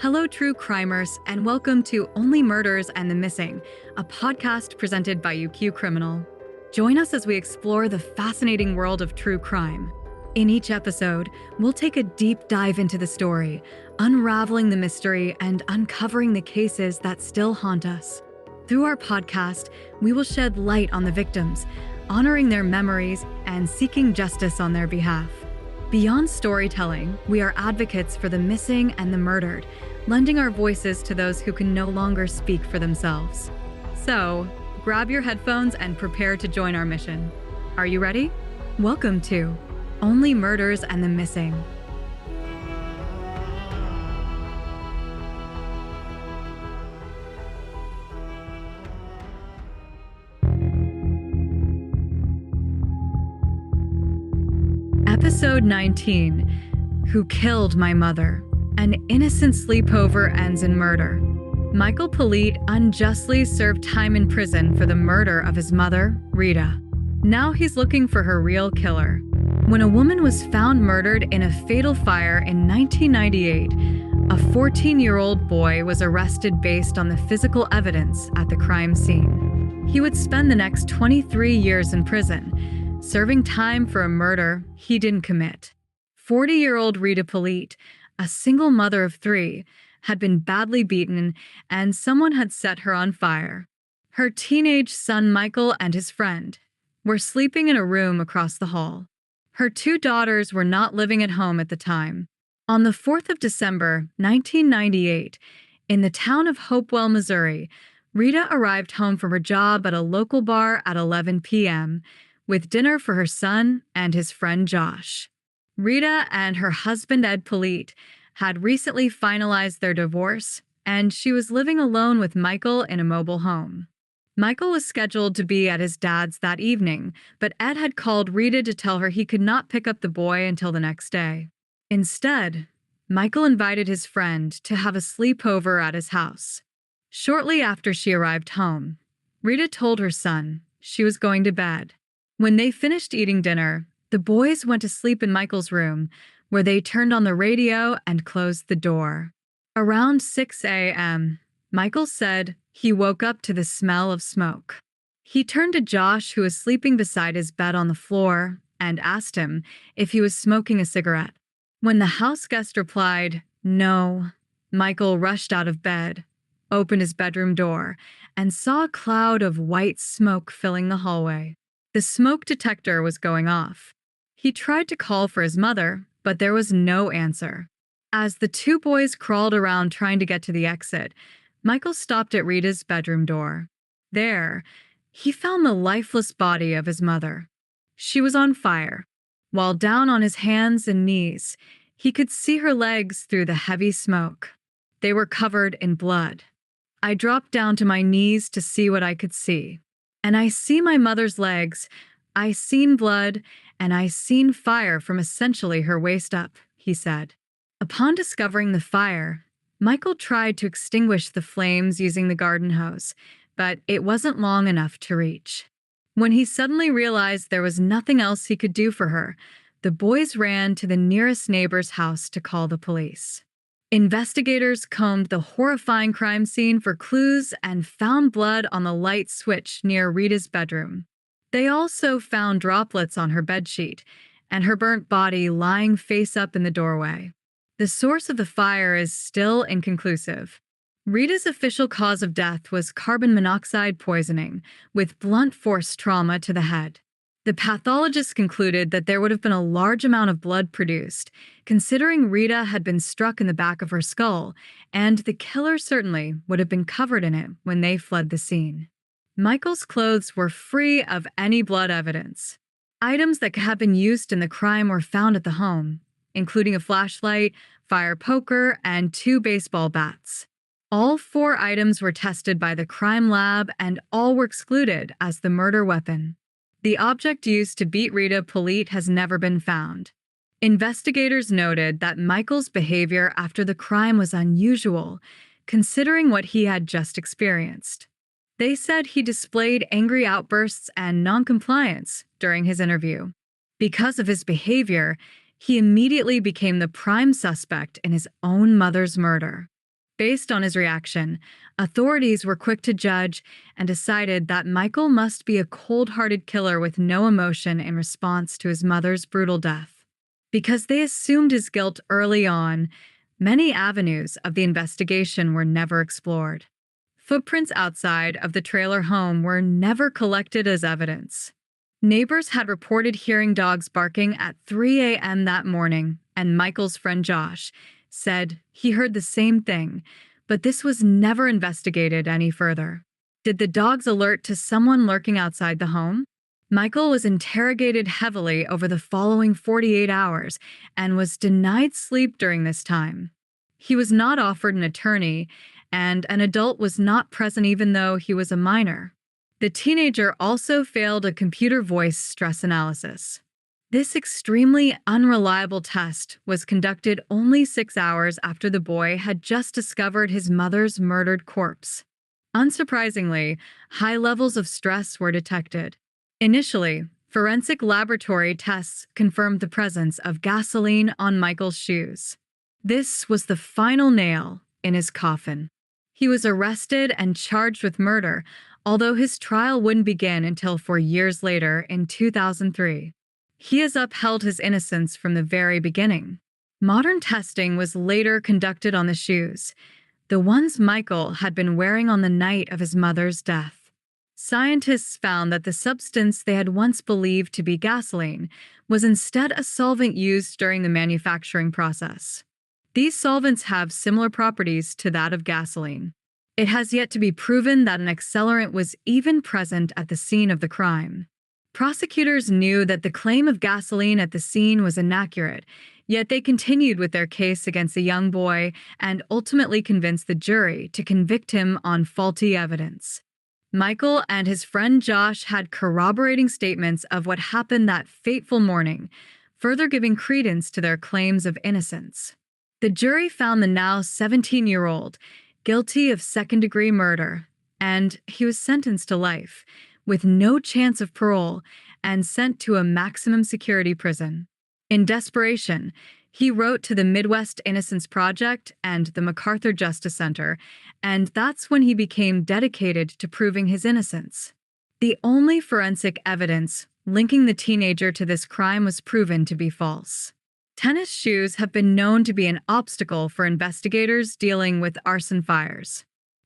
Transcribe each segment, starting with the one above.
Hello, true crimers, and welcome to Only Murders and the Missing, a podcast presented by UQ Criminal. Join us as we explore the fascinating world of true crime. In each episode, we'll take a deep dive into the story, unraveling the mystery and uncovering the cases that still haunt us. Through our podcast, we will shed light on the victims, honoring their memories and seeking justice on their behalf. Beyond storytelling, we are advocates for the missing and the murdered, lending our voices to those who can no longer speak for themselves. So, grab your headphones and prepare to join our mission. Are you ready? Welcome to Only Murders and the Missing. Episode 19, Who Killed My Mother? An innocent sleepover ends in murder. Michael Politte unjustly served time in prison for the murder of his mother, Rita. Now he's looking for her real killer. When a woman was found murdered in a fatal fire in 1998, a 14-year-old boy was arrested based on the physical evidence at the crime scene. He would spend the next 23 years in prison, serving time for a murder he didn't commit. 40-year-old Rita Politte, a single mother of three, had been badly beaten and someone had set her on fire. Her teenage son Michael and his friend were sleeping in a room across the hall. Her two daughters were not living at home at the time. On the 4th of December, 1998, in the town of Hopewell, Missouri, Rita arrived home from her job at a local bar at 11 p.m., with dinner for her son and his friend Josh. Rita and her husband Ed Politte had recently finalized their divorce, and she was living alone with Michael in a mobile home. Michael was scheduled to be at his dad's that evening, but Ed had called Rita to tell her he could not pick up the boy until the next day. Instead, Michael invited his friend to have a sleepover at his house. Shortly after she arrived home, Rita told her son she was going to bed. When they finished eating dinner, the boys went to sleep in Michael's room, where they turned on the radio and closed the door. Around 6 a.m., Michael said he woke up to the smell of smoke. He turned to Josh, who was sleeping beside his bed on the floor, and asked him if he was smoking a cigarette. When the house guest replied, "No," Michael rushed out of bed, opened his bedroom door, and saw a cloud of white smoke filling the hallway. The smoke detector was going off. He tried to call for his mother, but there was no answer. As the two boys crawled around trying to get to the exit, Michael stopped at Rita's bedroom door. There, he found the lifeless body of his mother. She was on fire. While down on his hands and knees, he could see her legs through the heavy smoke. They were covered in blood. I dropped down to my knees to see what I could see. And I see my mother's legs, I seen blood, and I seen fire from essentially her waist up, he said. Upon discovering the fire, Michael tried to extinguish the flames using the garden hose, but it wasn't long enough to reach. When he suddenly realized there was nothing else he could do for her, the boys ran to the nearest neighbor's house to call the police. Investigators combed the horrifying crime scene for clues and found blood on the light switch near Rita's bedroom. They also found droplets on her bedsheet and her burnt body lying face up in the doorway. The source of the fire is still inconclusive. Rita's official cause of death was carbon monoxide poisoning with blunt force trauma to the head. The pathologist concluded that there would have been a large amount of blood produced, considering Rita had been struck in the back of her skull, and the killer certainly would have been covered in it when they fled the scene. Michael's clothes were free of any blood evidence. Items that could have been used in the crime were found at the home, including a flashlight, fire poker, and 2 baseball bats. All 4 items were tested by the crime lab, and all were excluded as the murder weapon. The object used to beat Rita Politte has never been found. Investigators noted that Michael's behavior after the crime was unusual, considering what he had just experienced. They said he displayed angry outbursts and noncompliance during his interview. Because of his behavior, he immediately became the prime suspect in his own mother's murder. Based on his reaction, authorities were quick to judge and decided that Michael must be a cold-hearted killer with no emotion in response to his mother's brutal death. Because they assumed his guilt early on, many avenues of the investigation were never explored. Footprints outside of the trailer home were never collected as evidence. Neighbors had reported hearing dogs barking at 3 a.m. that morning, and Michael's friend Josh said he heard the same thing, but this was never investigated any further. Did the dogs alert to someone lurking outside the home? Michael was interrogated heavily over the following 48 hours and was denied sleep during this time. He was not offered an attorney, and an adult was not present even though he was a minor. The teenager also failed a computer voice stress analysis. This extremely unreliable test was conducted only 6 hours after the boy had just discovered his mother's murdered corpse. Unsurprisingly, high levels of stress were detected. Initially, forensic laboratory tests confirmed the presence of gasoline on Michael's shoes. This was the final nail in his coffin. He was arrested and charged with murder, although his trial wouldn't begin until 4 years later in 2003. He has upheld his innocence from the very beginning. Modern testing was later conducted on the shoes, the ones Michael had been wearing on the night of his mother's death. Scientists found that the substance they had once believed to be gasoline was instead a solvent used during the manufacturing process. These solvents have similar properties to that of gasoline. It has yet to be proven that an accelerant was even present at the scene of the crime. Prosecutors knew that the claim of gasoline at the scene was inaccurate, yet they continued with their case against the young boy and ultimately convinced the jury to convict him on faulty evidence. Michael and his friend Josh had corroborating statements of what happened that fateful morning, further giving credence to their claims of innocence. The jury found the now 17-year-old guilty of second-degree murder, and he was sentenced to life, with no chance of parole, and sent to a maximum security prison. In desperation, he wrote to the Midwest Innocence Project and the MacArthur Justice Center, and that's when he became dedicated to proving his innocence. The only forensic evidence linking the teenager to this crime was proven to be false. Tennis shoes have been known to be an obstacle for investigators dealing with arson fires.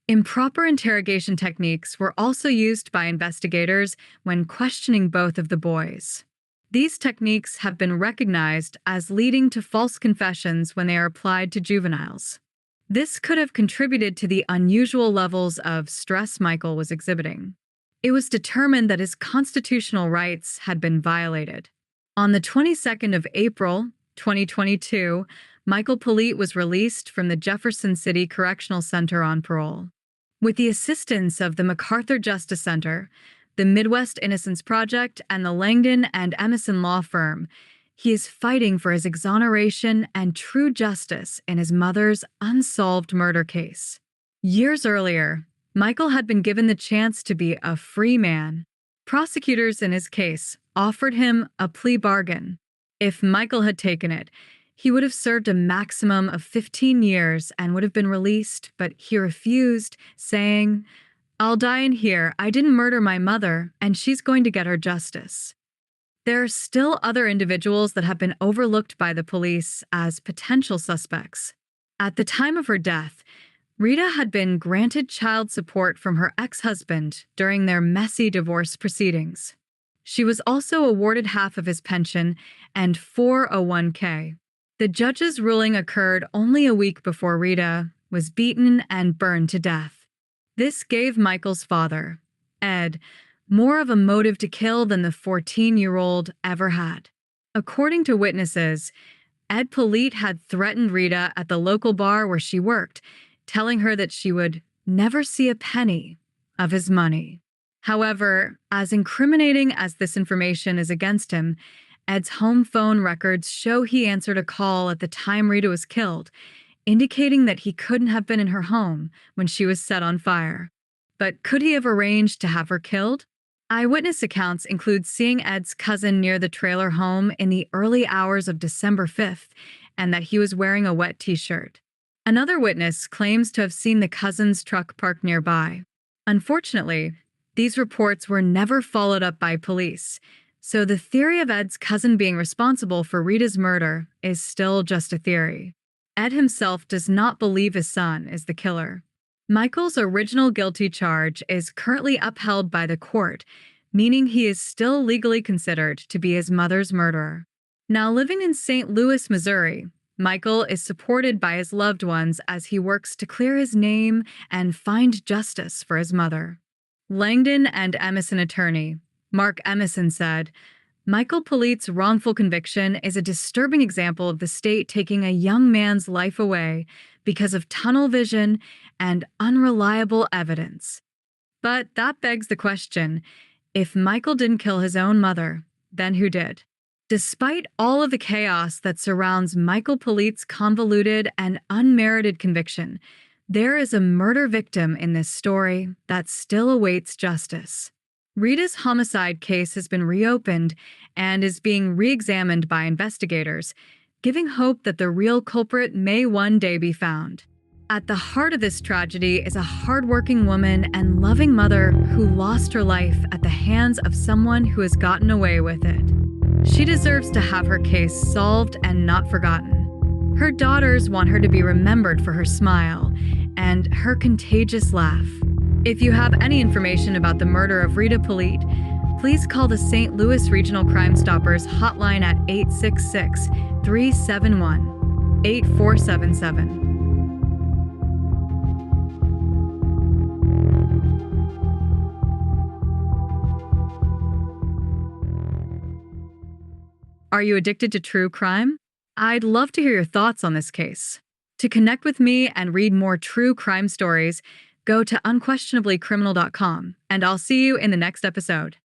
Improper interrogation techniques were also used by investigators when questioning both of the boys. These techniques have been recognized as leading to false confessions when they are applied to juveniles. This could have contributed to the unusual levels of stress Michael was exhibiting. It was determined that his constitutional rights had been violated. On the 22nd of April, 2022, Michael Politte was released from the Jefferson City Correctional Center on parole. With the assistance of the MacArthur Justice Center, the Midwest Innocence Project, and the Langdon and Emerson law firm, he is fighting for his exoneration and true justice in his mother's unsolved murder case. Years earlier, Michael had been given the chance to be a free man. Prosecutors in his case offered him a plea bargain. If Michael had taken it, he would have served a maximum of 15 years and would have been released, but he refused, saying, "I'll die in here. I didn't murder my mother, and she's going to get her justice." There are still other individuals that have been overlooked by the police as potential suspects. At the time of her death, Rita had been granted child support from her ex-husband during their messy divorce proceedings. She was also awarded half of his pension and 401k. The judge's ruling occurred only a week before Rita was beaten and burned to death. This gave Michael's father, Ed, more of a motive to kill than the 14-year-old ever had. According to witnesses, Ed Politte had threatened Rita at the local bar where she worked, telling her that she would never see a penny of his money. However, as incriminating as this information is against him, Ed's home phone records show he answered a call at the time Rita was killed, indicating that he couldn't have been in her home when she was set on fire. But could he have arranged to have her killed? Eyewitness accounts include seeing Ed's cousin near the trailer home in the early hours of December 5th, and that he was wearing a wet t-shirt. Another witness claims to have seen the cousin's truck parked nearby. Unfortunately, these reports were never followed up by police, so the theory of Ed's cousin being responsible for Rita's murder is still just a theory. Ed himself does not believe his son is the killer. Michael's original guilty charge is currently upheld by the court, meaning he is still legally considered to be his mother's murderer. Now living in St. Louis, Missouri, Michael is supported by his loved ones as he works to clear his name and find justice for his mother. Langdon and Emison attorney Mark Emison said, Michael Politte's wrongful conviction is a disturbing example of the state taking a young man's life away because of tunnel vision and unreliable evidence. But that begs the question, if Michael didn't kill his own mother, then who did? Despite all of the chaos that surrounds Michael Politte's convoluted and unmerited conviction, there is a murder victim in this story that still awaits justice. Rita's homicide case has been reopened and is being re-examined by investigators, giving hope that the real culprit may one day be found. At the heart of this tragedy is a hardworking woman and loving mother who lost her life at the hands of someone who has gotten away with it. She deserves to have her case solved and not forgotten. Her daughters want her to be remembered for her smile and her contagious laugh. If you have any information about the murder of Rita Politte, please call the St. Louis Regional Crime Stoppers hotline at 866-371-8477. Are you addicted to true crime? I'd love to hear your thoughts on this case. To connect with me and read more true crime stories, go to unquestionablycriminal.com, and I'll see you in the next episode.